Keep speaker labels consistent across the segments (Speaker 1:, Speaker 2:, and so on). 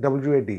Speaker 1: WAD,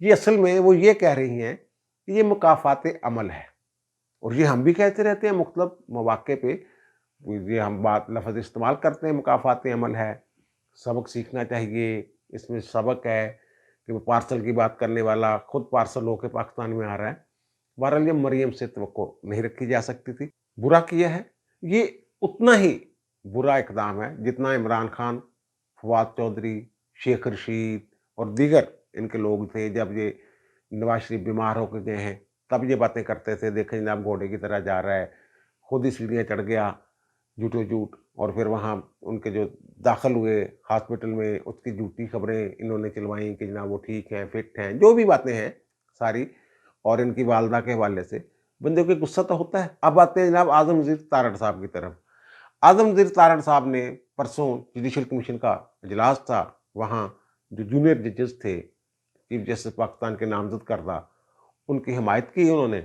Speaker 1: یہ اصل میں وہ یہ کہہ رہی ہیں کہ یہ مکافات عمل ہے، اور یہ ہم بھی کہتے رہتے ہیں مختلف مواقع پہ، یہ ہم بات لفظ استعمال کرتے ہیں، مکافات عمل ہے، سبق سیکھنا چاہیے، اس میں سبق ہے کہ وہ پارسل کی بات کرنے والا خود پارسل ہو کے پاکستان میں آ رہا ہے۔ بہرحال یہ مریم سے توقع نہیں رکھی جا سکتی تھی۔ برا کیا ہے، یہ اتنا ہی برا اقدام ہے جتنا عمران خان، فواد چودھری، شیخ رشید اور دیگر ان کے لوگ تھے جب یہ نواز شریف بیمار ہو کے گئے ہیں تب یہ باتیں کرتے تھے، دیکھیں جناب گھوڑے کی طرح جا رہا ہے، خود ہی سیڑھیاں چڑھ گیا جھوٹو جھوٹ، اور پھر وہاں ان کے جو داخل ہوئے ہاسپٹل میں اس کی جھوٹی خبریں انہوں نے چلوائیں کہ جناب وہ ٹھیک ہیں، فٹ ہیں، جو بھی باتیں ہیں ساری، اور ان کی والدہ کے حوالے سے بندے کو غصہ تو ہوتا ہے۔ اب آتے ہیں جناب اعظم وزیر تارڑ صاحب کی طرف۔ اعظم وزیر تارڑ صاحب نے پرسوں جوڈیشل کمیشن کا اجلاس تھا، وہاں جو جونیئر ججز تھے چیف جسٹس پاکستان کے نامزد کردہ، ان کی حمایت کی انہوں نے،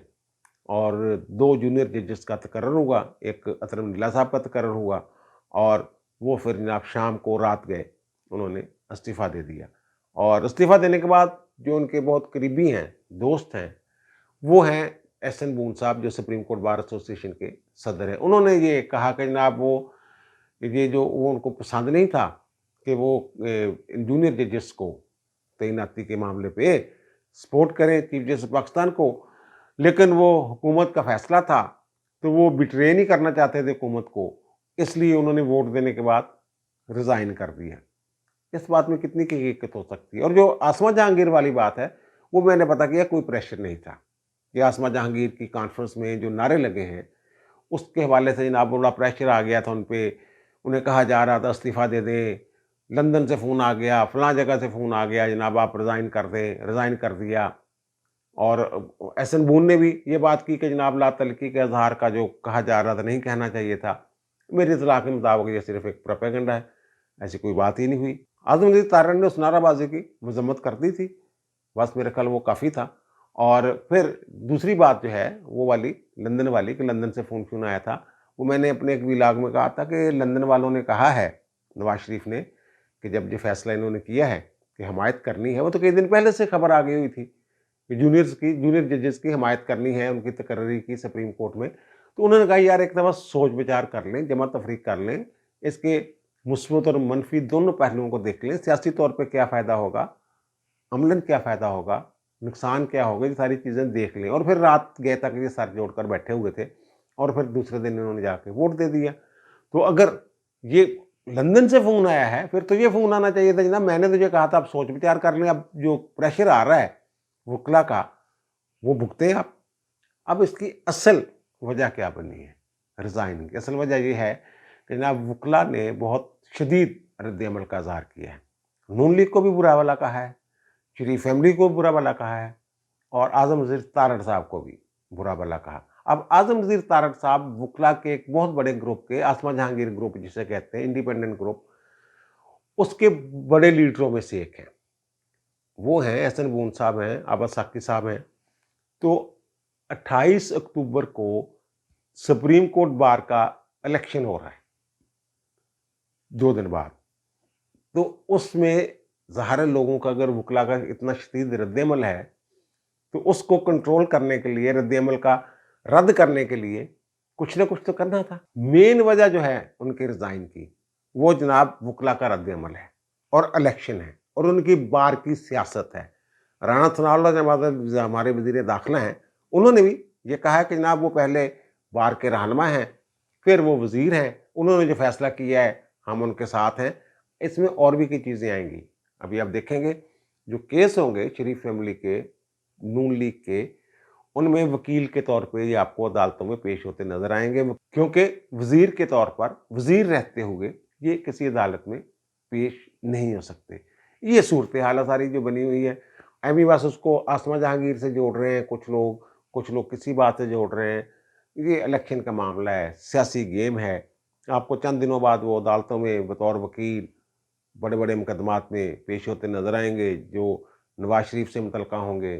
Speaker 1: اور 2 جونیئر ججز کا تقرر ہوا، ایک اطہر نیلا صاحب کا تقرر ہوا، اور وہ پھر جناب شام کو رات گئے انہوں نے استعفیٰ دے دیا، اور استعفیٰ دینے کے بعد جو ان کے بہت قریبی ہیں، دوست ہیں، وہ ہیں احسن بون صاحب جو سپریم کورٹ بار ایسوسی ایشن کے صدر ہیں۔ انہوں نے یہ کہا کہ جناب یہ جو وہ ان کو پسند نہیں تھا کہ وہ جونیئر ججز کو تعیناتی کے معاملے پہ سپورٹ کریں چیف جسٹس پاکستان کو، لیکن وہ حکومت کا فیصلہ تھا تو وہ بٹرے نہیں کرنا چاہتے تھے حکومت کو، اس لیے انہوں نے ووٹ دینے کے بعد ریزائن کر دیا۔ اس بات میں کتنی کی حقیقت ہو سکتی ہے؟ اور جو عاصمہ جہانگیر والی بات ہے وہ میں نے پتا کیا، کوئی پریشر نہیں تھا، یہ عاصمہ جہانگیر کی کانفرنس میں جو نعرے لگے ہیں اس کے حوالے سے جناب بڑا پریشر آ گیا تھا ان پہ، انہیں کہا جا رہا تھا استعفیٰ دے دیں، لندن سے فون آ گیا، فلاں جگہ سے فون آ گیا جناب آپ ریزائن کر دیں، ریزائن کر دیا۔ اور احسن بون نے بھی یہ بات کی کہ جناب لا تعلقی کے اظہار کا جو کہا جا رہا تھا نہیں کہنا چاہیے تھا، میری اطلاع کے مطابق یہ صرف ایک پروپیگنڈا ہے، ایسی کوئی بات ہی نہیں ہوئی۔ اعظم وزیر تارڑ نے اس نعرہ بازی کی مذمت کر دی تھی، بس میرے خیال وہ کافی تھا۔ اور پھر دوسری بات جو ہے وہ والی لندن والی کہ لندن سے فون آیا تھا، وہ میں نے اپنے ایک ویلاگ میں کہا تھا کہ لندن والوں نے کہا ہے نواز شریف نے کہ جب یہ فیصلہ انہوں نے کیا ہے کہ حمایت کرنی ہے، وہ تو کئی دن پہلے سے خبر آ گئی ہوئی تھی کہ جونیئر ججز کی حمایت کرنی ہے، ان کی تقرری کی سپریم کورٹ میں، تو انہوں نے کہا یار ایک دفعہ سوچ بچار کر لیں، جمع تفریق کر لیں، اس کے مثبت اور منفی دونوں پہلوؤں کو دیکھ لیں، سیاسی طور پہ کیا فائدہ ہوگا، عملاً کیا فائدہ ہوگا، نقصان کیا ہوگا، یہ ساری چیزیں دیکھ لیں۔ اور پھر رات گئے تک یہ سر جوڑ کر بیٹھے ہوئے تھے، اور پھر دوسرے دن انہوں نے جا کے ووٹ دے دیا۔ تو اگر یہ لندن سے فون آیا ہے پھر تو یہ فون آنا چاہیے تھا جناب میں نے تجھے کہا تھا اب سوچ بچار کر لیں، اب جو پریشر آ رہا ہے وکلا کا وہ بھگتے ہیں آپ۔ اب اس کی اصل وجہ کیا بنی ہے ریزائن کی؟ اصل وجہ یہ ہے کہ جناب وکلا نے بہت شدید رد عمل کا اظہار کیا ہے، نون لیگ کو بھی برا بھلا کہا ہے، شریف فیملی کو برا بھلا کہا ہے، اور اعظم وزیر تارڑ صاحب کو بھی برا بھلا کہا۔ اب اعظم وزیر تارڑ صاحب وکلا کے ایک بہت بڑے گروپ کے، عاصمہ جہانگیر گروپ جسے کہتے ہیں انڈیپینڈنٹ گروپ، اس کے بڑے لیڈروں میں سے ایک ہیں، وہ ہیں احسن بون صاحب ہیں، عابد ساقی صاحب ہیں۔ تو 28 اکتوبر کو سپریم کورٹ بار کا الیکشن ہو رہا ہے 2 دن بعد، تو اس میں ظاہر ہے لوگوں کا اگر وکلا کا اتنا شدید رد عمل ہے تو اس کو کنٹرول کرنے کے لیے، رد عمل کا رد کرنے کے لیے کچھ نہ کچھ تو کرنا تھا۔ مین وجہ جو ہے ان کے ریزائن کی وہ جناب وکلا کا رد عمل ہے اور الیکشن ہے اور ان کی بار کی سیاست ہے۔ رانا ثناء اللہ جو ہمارے وزیر داخلہ ہیں انہوں نے بھی یہ کہا ہے کہ جناب وہ پہلے بار کے رہنما ہیں پھر وہ وزیر ہیں، انہوں نے جو فیصلہ کیا ہے ہم ان کے ساتھ ہیں۔ اس میں اور بھی کئی چیزیں آئیں گی، ابھی آپ دیکھیں گے جو کیس ہوں گے شریف فیملی کے، نون لیگ کے، ان میں وکیل کے طور پہ یہ آپ کو عدالتوں میں پیش ہوتے نظر آئیں گے، کیونکہ وزیر کے طور پر وزیر رہتے ہوئے یہ کسی عدالت میں پیش نہیں ہو سکتے۔ یہ صورتحال ساری جو بنی ہوئی ہے، ایمی بس اس کو عاصمہ جہانگیر سے جوڑ رہے ہیں کچھ لوگ کسی بات سے جوڑ رہے ہیں، یہ الیکشن کا معاملہ ہے، سیاسی گیم ہے۔ آپ کو چند دنوں بعد وہ عدالتوں میں بطور وکیل بڑے بڑے مقدمات میں پیش ہوتے نظر آئیں گے، جو نواز شریف سے متعلقہ ہوں گے،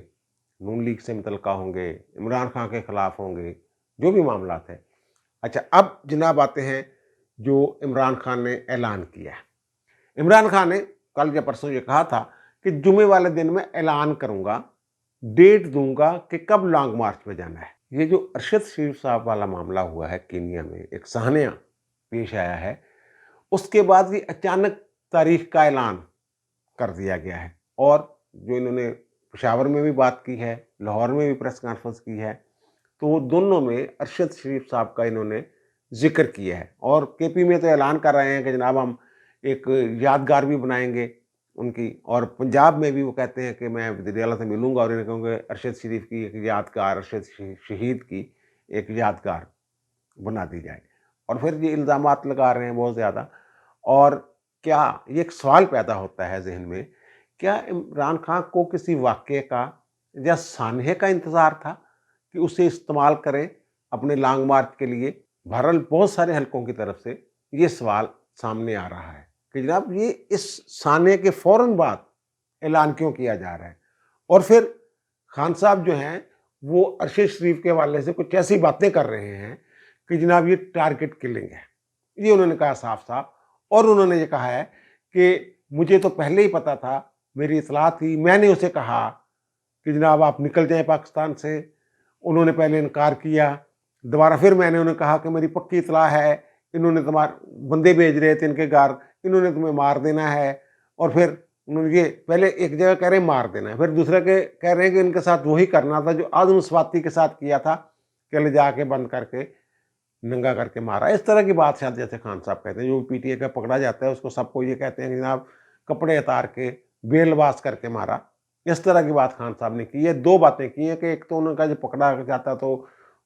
Speaker 1: نون لیگ سے متعلقہ ہوں گے، عمران خان کے خلاف ہوں گے، جو بھی معاملات ہیں۔ اچھا اب جناب آتے ہیں جو عمران خان نے اعلان کیا ہے۔ عمران خان نے کل یا پرسوں یہ کہا تھا کہ جمعے والے دن میں اعلان کروں گا ڈیٹ دوں گا کہ کب لانگ مارچ پہ جانا ہے۔ یہ جو ارشد شریف صاحب والا معاملہ ہوا ہے کینیا میں، ایک سانحہ پیش آیا ہے، اس کے بعد یہ اچانک تاریخ کا اعلان کر دیا گیا ہے، اور جو انہوں نے پشاور میں بھی بات کی ہے، لاہور میں بھی پریس کانفرنس کی ہے، تو وہ دونوں میں ارشد شریف صاحب کا انہوں نے ذکر کیا ہے۔ اور کے پی میں تو اعلان کر رہے ہیں کہ جناب ہم ایک یادگار بھی بنائیں گے ان کی، اور پنجاب میں بھی وہ کہتے ہیں کہ میں وزیر اعلیٰ سے ملوں گا اور انہیں کہوں گا ارشد شریف کی ایک یادگار، ارشد شہید کی ایک یادگار بنا دی جائے۔ اور پھر یہ الزامات لگا رہے ہیں بہت زیادہ، اور کیا یہ ایک سوال پیدا ہوتا ہے ذہن میں، کیا عمران خان کو کسی واقعے کا یا سانحے کا انتظار تھا کہ اسے استعمال کریں اپنے لانگ مارچ کے لیے؟ بہرحال بہت سارے حلقوں کی طرف سے یہ سوال سامنے آ رہا ہے کہ جناب یہ اس سانحے کے فوراً بعد اعلان کیوں کیا جا رہا ہے؟ اور پھر خان صاحب جو ہیں وہ ارشد شریف کے حوالے سے کچھ ایسی باتیں کر رہے ہیں کہ جناب یہ ٹارگٹ کلنگ ہے، یہ انہوں نے کہا صاف صاف۔ اور انہوں نے یہ کہا ہے کہ مجھے تو پہلے ہی پتا تھا، میری اطلاع تھی، میں نے اسے کہا کہ جناب آپ نکل جائیں پاکستان سے۔ انہوں نے پہلے انکار کیا، دوبارہ پھر میں نے انہیں کہا کہ میری پکی اطلاع ہے، انہوں نے تمہارے بندے بھیج رہے تھے ان کے گھر، انہوں نے تمہیں مار دینا ہے۔ اور پھر انہوں نے یہ پہلے ایک جگہ کہہ رہے ہیں مار دینا ہے، پھر دوسرے کے کہہ رہے ہیں کہ ان کے ساتھ وہی کرنا تھا جو اعظم سواتی کے ساتھ کیا تھا، کہ لے جا کے بند کر کے ننگا کر کے مارا۔ اس طرح کی بات شاید جیسے خان صاحب کہتے ہیں، جو پی ٹی اے کا پکڑا جاتا ہے اس کو سب کو یہ کہتے ہیں کہ جناب کپڑے اتار کے بے لباس کر کے مارا۔ اس طرح کی بات خان صاحب نے کی ہے۔ دو باتیں کی ہیں کہ ایک تو انہوں کا جو پکڑا جاتا تو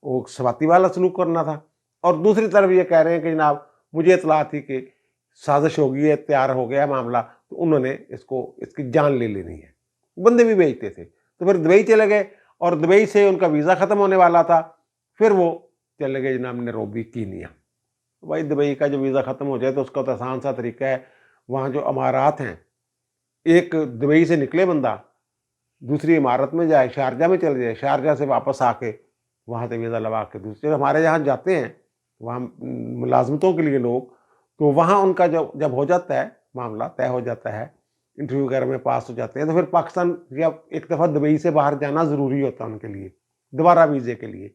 Speaker 1: وہ سواتی والا سلوک کرنا تھا، اور دوسری طرف یہ کہہ رہے ہیں کہ جناب مجھے اطلاع تھی کہ سازش ہو گئی ہے، تیار ہو گیا معاملہ، تو انہوں نے اس کی جان لے لینی ہے۔ بندے بھی بھیجتے تھے، تو پھر دبئی چلے گئے، اور دبئی سے ان کا ویزا ختم ہونے والا تھا، پھر وہ چلے گئے جناب نیروبی کینیا۔ بھائی دبئی کا جو ویزا ختم ہو جائے تو اس کا تو آسان سا طریقہ ہے، وہاں جو امارات ہیں، ایک دبئی سے نکلے بندہ دوسری امارت میں جائے، شارجہ میں چل جائے، شارجہ سے واپس آ کے وہاں سے ویزا لگا کے دوسرے ہمارے یہاں جاتے ہیں وہاں ملازمتوں کے لیے لوگ، تو وہاں ان کا جب ہو جاتا ہے معاملہ، طے ہو جاتا ہے، انٹرویو وغیرہ میں پاس ہو جاتے ہیں، تو پھر پاکستان یا ایک دفعہ دبئی سے باہر جانا ضروری ہوتا ہے ان کے لیے دوبارہ ویزے کے لیے۔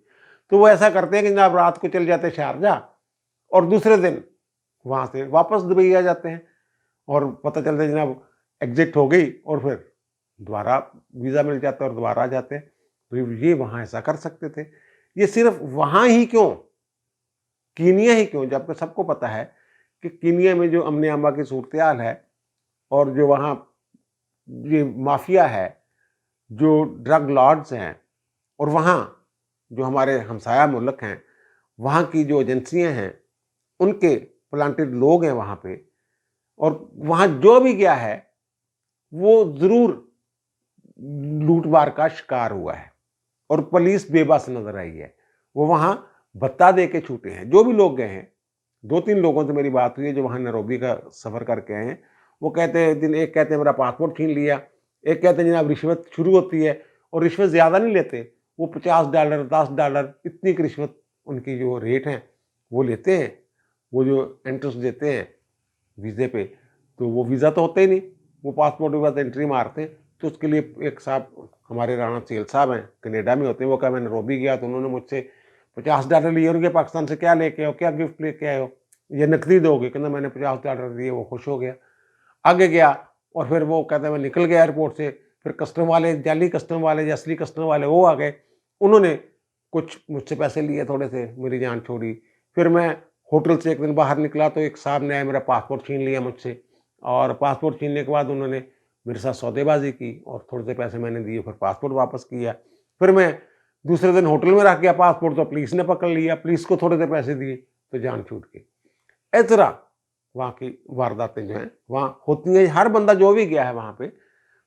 Speaker 1: تو وہ ایسا کرتے ہیں کہ جناب رات کو چل جاتے ہیں شارجہ، اور دوسرے دن وہاں سے واپس دبئی آ جاتے ہیں، اور پتہ چلتا ہے جناب ایگزٹ ہو گئی، اور پھر دوبارہ ویزا مل جاتا ہے اور دوبارہ آ جاتے ہیں۔ تو یہ وہاں ایسا کر سکتے تھے، یہ صرف وہاں ہی کیوں، کینیا ہی کیوں، جبکہ سب کو پتہ ہے کہ کینیا میں جو امن عامہ کی صورتحال ہے، اور جو وہاں یہ مافیا ہے، جو ڈرگ لارڈز ہیں، اور وہاں جو ہمارے ہمسایہ ملک ہیں وہاں کی جو ایجنسیاں ہیں ان کے پلانٹڈ لوگ ہیں وہاں پہ، اور وہاں جو بھی گیا ہے وہ ضرور لوٹ مار کا شکار ہوا ہے، اور پولیس بے بس نظر آئی ہے۔ وہ وہاں بھتہ دے کے چھوٹے ہیں جو بھی لوگ گئے ہیں۔ دو تین لوگوں سے میری بات ہوئی ہے جو وہاں نیروبی کا سفر کر کے آئے ہیں، وہ کہتے ہیں ایک کہتے ہیں میرا پاسپورٹ چھین لیا، ایک کہتے ہیں جناب رشوت شروع ہوتی ہے، اور رشوت زیادہ نہیں لیتے، وہ $50 $10 اتنی کی رشوت ان کی جو ریٹ ہیں وہ لیتے ہیں، وہ جو انٹرسٹ دیتے ہیں ویزے پہ، تو وہ ویزا تو ہوتا ہی نہیں، وہ پاسپورٹ کے بعد انٹری مارتے ہیں۔ تو اس کے لیے ایک صاحب ہمارے رانا سیل صاحب ہیں کینیڈا میں ہوتے ہیں، وہ کہا میں نیروبی گیا تو انہوں نے مجھ سے $50 لیے، اور کہ پاکستان سے کیا لے کے آؤ، کیا گفٹ لے کے آئے ہو، یہ نقدی دو گے؟ کہنا میں نے $50 دیے، وہ خوش ہو گیا، آگے گیا، اور پھر وہ کہتے ہیں میں نکل گیا ایئرپورٹ سے، پھر کسٹم والے، جعلی کسٹم والے یا اصلی کسٹم والے وہ آ گئے، انہوں نے کچھ مجھ سے پیسے لیے تھوڑے سے، میری جان چھوڑی۔ پھر میں ہوٹل سے ایک دن باہر نکلا تو ایک صاحب نے آیا میرا پاسپورٹ چھین لیا مجھ سے، اور پاسپورٹ چھیننے کے بعد انہوں نے میرے ساتھ سودے بازی کی، اور تھوڑے سے پیسے میں نے دیے، پھر پاسپورٹ واپس کیا۔ پھر میں دوسرے دن ہوٹل میں رکھ گیا پاسپورٹ، تو پولیس نے پکڑ لیا، پولیس کو تھوڑے سے پیسے دیے تو جان چھوٹ گئی۔ اس طرح وہاں کی وارداتیں جو ہیں وہاں ہوتی ہیں۔ ہر بندہ جو بھی گیا ہے وہاں پہ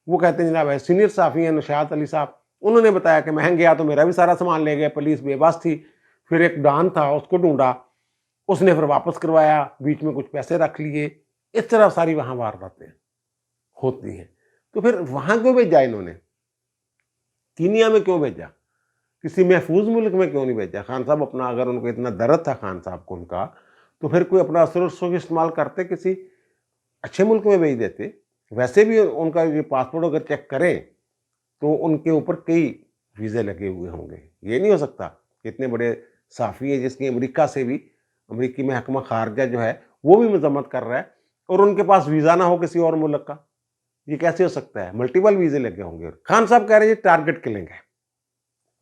Speaker 1: وہ کہتے ہیں جناب سینئر صحافی ہیں نشاط علی صاحب، انہوں نے بتایا کہ میں گیا تو میرا بھی سارا سامان لے گیا، پولیس بے بس تھی، پھر ایک ڈان تھا اس کو ڈھونڈا، اس نے پھر واپس کروایا، بیچ میں کچھ پیسے رکھ لیے۔ اس طرح ساری وہاں وارداتیں ہوتی ہیں۔ تو پھر وہاں کیوں بھیجا انہوں نے، کینیا میں کیوں بھیجا، کسی محفوظ ملک میں کیوں نہیں بھیجا؟ خان صاحب اپنا، اگر ان کو اتنا درد تھا خان صاحب کو ان کا، تو پھر کوئی اپنا اثر و رسوخ استعمال کرتے، کسی اچھے ملک میں بھیج دیتے۔ ویسے بھی ان کا یہ پاسپورٹ اگر چیک کریں تو ان کے اوپر کئی ویزے لگے ہوئے ہوں گے. یہ نہیں ہو سکتا کہ اتنے بڑے صحافی ہیں جس کی امریکہ سے بھی، امریکی محکمہ خارجہ جو ہے وہ بھی مذمت کر رہا ہے اور ان کے پاس ویزا نہ ہو کسی اور ملک کا. یہ کیسے ہو سکتا ہے؟ ملٹیپل ویزے لگے ہوں گے. خان صاحب کہہ رہے ہیں یہ ٹارگٹ کلنگ ہے،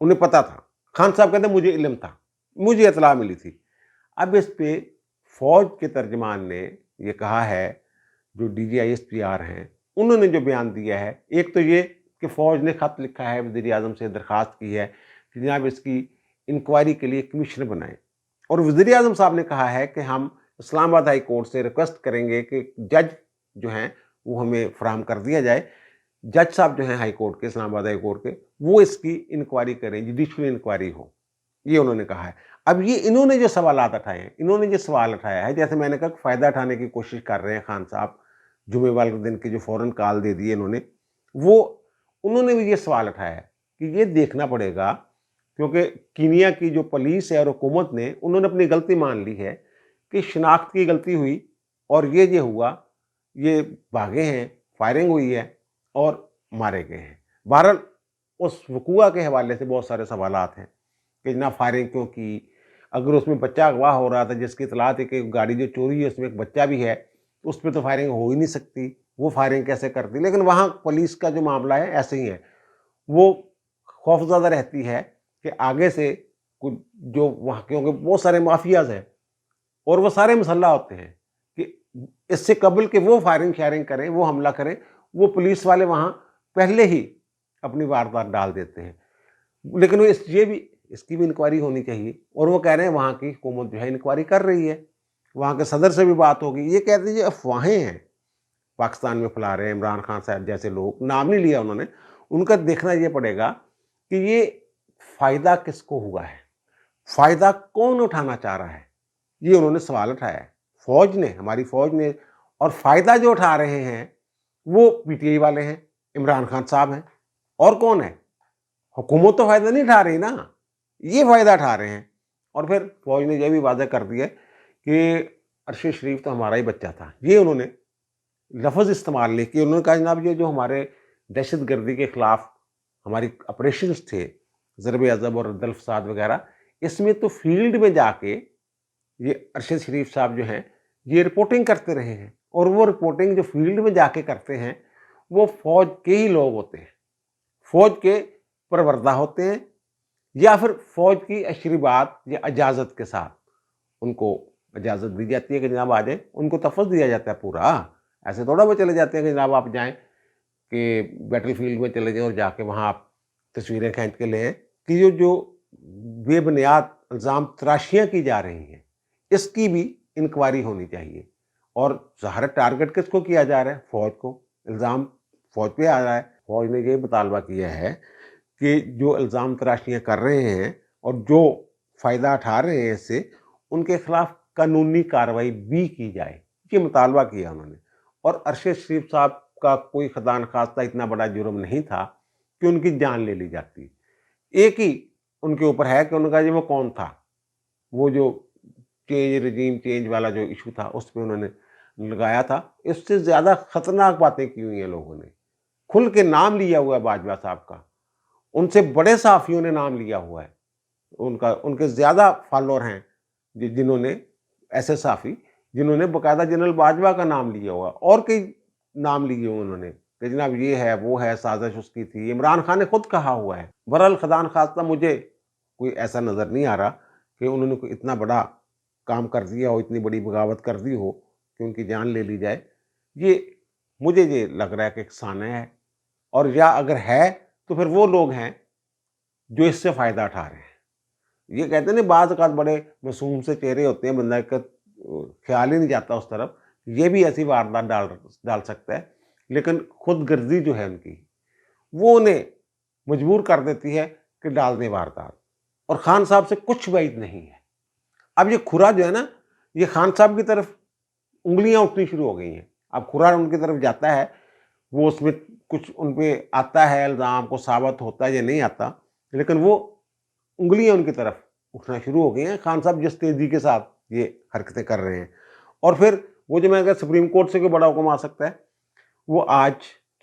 Speaker 1: انہیں پتا تھا. خان صاحب کہتے ہیں مجھے علم تھا، مجھے اطلاع ملی تھی. اب اس پہ فوج کے ترجمان نے یہ کہا ہے، جو D G I S P R ہیں انہوں نے جو بیان دیا ہے، ایک تو یہ کہ فوج نے خط لکھا ہے، وزیر اعظم سے درخواست کی ہے کہ جناب اس کی انکوائری کے لیے کمیشن بنائیں، اور وزیر اعظم صاحب نے کہا ہے کہ ہم اسلام آباد ہائی کورٹ سے ریکویسٹ کریں گے کہ جج جو ہیں وہ ہمیں فراہم کر دیا جائے. جج صاحب جو ہیں ہائی کورٹ کے، اسلام آباد ہائی کورٹ کے، وہ اس کی انکوائری کریں، جوڈیشل انکوائری ہو. یہ انہوں نے کہا ہے. اب یہ انہوں نے جو سوالات اٹھائے ہیں، انہوں نے جو سوال اٹھایا ہے، جیسے میں نے کہا فائدہ اٹھانے کی کوشش کر رہے ہیں خان صاحب، جمعے والے دن کے جو فوراً کال دے دیے انہوں نے بھی یہ سوال اٹھایا ہے کہ یہ دیکھنا پڑے گا، کیونکہ کینیا کی جو پولیس ہے اور حکومت نے، انہوں نے اپنی غلطی مان لی ہے کہ شناخت کی غلطی ہوئی اور یہ ہوا، یہ بھاگے ہیں، فائرنگ ہوئی ہے اور مارے گئے ہیں. بہرحال اس وقوع کے حوالے سے بہت سارے سوالات ہیں کہ جناب فائرنگ کیوں کی؟ اگر اس میں بچہ اغوا ہو رہا تھا، جس کی اطلاع تھی کہ گاڑی جو چوری ہے اس میں ایک بچہ بھی ہے، اس پہ تو فائرنگ ہو ہی نہیں سکتی، وہ فائرنگ کیسے کرتی؟ لیکن وہاں پولیس کا جو معاملہ ہے ایسے ہی ہے، وہ خوفزدہ رہتی ہے کہ آگے سے جو وہاں، کیونکہ بہت سارے مافیاز ہیں اور وہ سارے مسلح ہوتے ہیں، کہ اس سے قبل کہ وہ فائرنگ شائرنگ کریں، وہ حملہ کریں، وہ پولیس والے وہاں پہلے ہی اپنی واردات ڈال دیتے ہیں. لیکن وہ اس کی بھی انکوائری ہونی چاہیے، اور وہ کہہ رہے ہیں وہاں کی حکومت جو ہے انکوائری کر رہی ہے، وہاں کے صدر سے بھی بات ہوگی. یہ کہتے ہیں یہ افواہیں ہیں پاکستان میں پھیلا رہے ہیں عمران خان صاحب جیسے لوگ، نام نہیں لیا انہوں نے. ان کا دیکھنا یہ پڑے گا کہ یہ فائدہ کس کو ہوا ہے، فائدہ کون اٹھانا چاہ رہا ہے. یہ انہوں نے سوال اٹھایا ہے، فوج نے، ہماری فوج نے. اور فائدہ جو اٹھا رہے ہیں وہ پی ٹی آئی والے ہیں، عمران خان صاحب ہیں، اور کون ہے؟ حکومت تو فائدہ نہیں اٹھا رہی نا، یہ فائدہ اٹھا رہے ہیں. اور پھر فوج نے یہ بھی واضح کر دیا کہ ارشد شریف تو ہمارا ہی بچہ تھا. یہ انہوں نے لفظ استعمال نہیں کیا. انہوں نے کہا جناب یہ جو ہمارے دہشت گردی کے خلاف ہماری آپریشنز تھے، ضرب عضب اور دل فساد وغیرہ، اس میں تو فیلڈ میں جا کے یہ ارشد شریف صاحب جو ہیں یہ رپورٹنگ کرتے رہے ہیں، اور وہ رپورٹنگ جو فیلڈ میں جا کے کرتے ہیں وہ فوج کے ہی لوگ ہوتے ہیں، فوج کے پروردہ ہوتے ہیں، یا پھر فوج کی اشری بات یا اجازت کے ساتھ ان کو اجازت دی جاتی ہے کہ جناب آ جائیں. ان کو تفویض دیا جاتا ہے پورا، ایسے تھوڑا وہ چلے جاتے ہیں کہ جناب آپ جائیں، کہ بیٹل فیلڈ میں چلے جائیں اور جا کے وہاں آپ تصویریں کھینچ کے لیں. کہ جو بے بنیاد الزام تراشیاں کی جا رہی ہیں اس کی بھی انکوائری ہونی چاہیے. اور ظاہر ٹارگٹ کس کو کیا جا رہا ہے؟ فوج کو. الزام فوج پہ آ رہا ہے. فوج نے یہ مطالبہ کیا ہے کہ جو الزام تراشیاں کر رہے ہیں اور جو فائدہ اٹھا رہے ہیں اس سے، ان کے خلاف قانونی کارروائی بھی کی جائے. یہ مطالبہ کیا انہوں نے. اور ارشد شریف صاحب کا کوئی خدا نخواستہ اتنا بڑا جرم نہیں تھا کہ ان کی جان لے لی جاتی. ایک ہی ان کے اوپر ہے کہ انہوں نے کہا جی وہ کون تھا، وہ جو رجیم چینج والا جو ایشو تھا اس پہ انہوں نے لگایا تھا. اس سے زیادہ خطرناک باتیں کی ہوئی ہیں لوگوں نے. کھل کے نام لیا ہوا ہے باجوہ صاحب کا، ان سے بڑے صحافیوں نے نام لیا ہوا ہے، ان کے زیادہ فالوور ہیں جنہوں نے، ایسے صحافی جنہوں نے باقاعدہ جنرل باجوہ کا نام لیا ہوا، اور کئی نام لیے ہوئے انہوں نے کہ جناب یہ ہے وہ ہے، سازش اس کی تھی. عمران خان نے خود کہا ہوا ہے. بہرحال خدا نخواستہ مجھے کوئی ایسا نظر نہیں آ رہا کہ انہوں نے کوئی اتنا بڑا کام کر دیا ہو، اتنی بڑی بغاوت کر دی ہو کہ ان کی جان لے لی جائے. مجھے یہ لگ رہا ہے کہ ایک سانحہ ہے، اور یا اگر ہے تو پھر وہ لوگ ہیں جو اس سے فائدہ اٹھا رہے ہیں. یہ کہتے ہیں نا بعض اوقات بڑے معصوم سے چہرے ہوتے ہیں، بندہ کا خیال ہی نہیں جاتا اس طرف، یہ بھی ایسی واردات ڈال سکتا ہے. لیکن خود غرضی جو ہے ان کی، وہ انہیں مجبور کر دیتی ہے کہ ڈال دیں واردات. اور خان صاحب سے کچھ بعید نہیں ہے. اب یہ کھرا جو ہے نا، یہ خان صاحب کی طرف انگلیاں اٹھنی شروع ہو گئی ہیں. اب کھرا ان کی طرف جاتا ہے، وہ اس میں کچھ ان پہ آتا ہے الزام، کو ثابت ہوتا ہے یا نہیں آتا، لیکن وہ انگلیاں ان کی طرف اٹھنا شروع ہو گئی ہیں. خان صاحب جس تیزی کے ساتھ یہ حرکتیں کر رہے ہیں. اور پھر وہ جو میں کہا سپریم کورٹ سے کوئی بڑا حکم آ سکتا ہے، وہ آج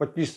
Speaker 1: 25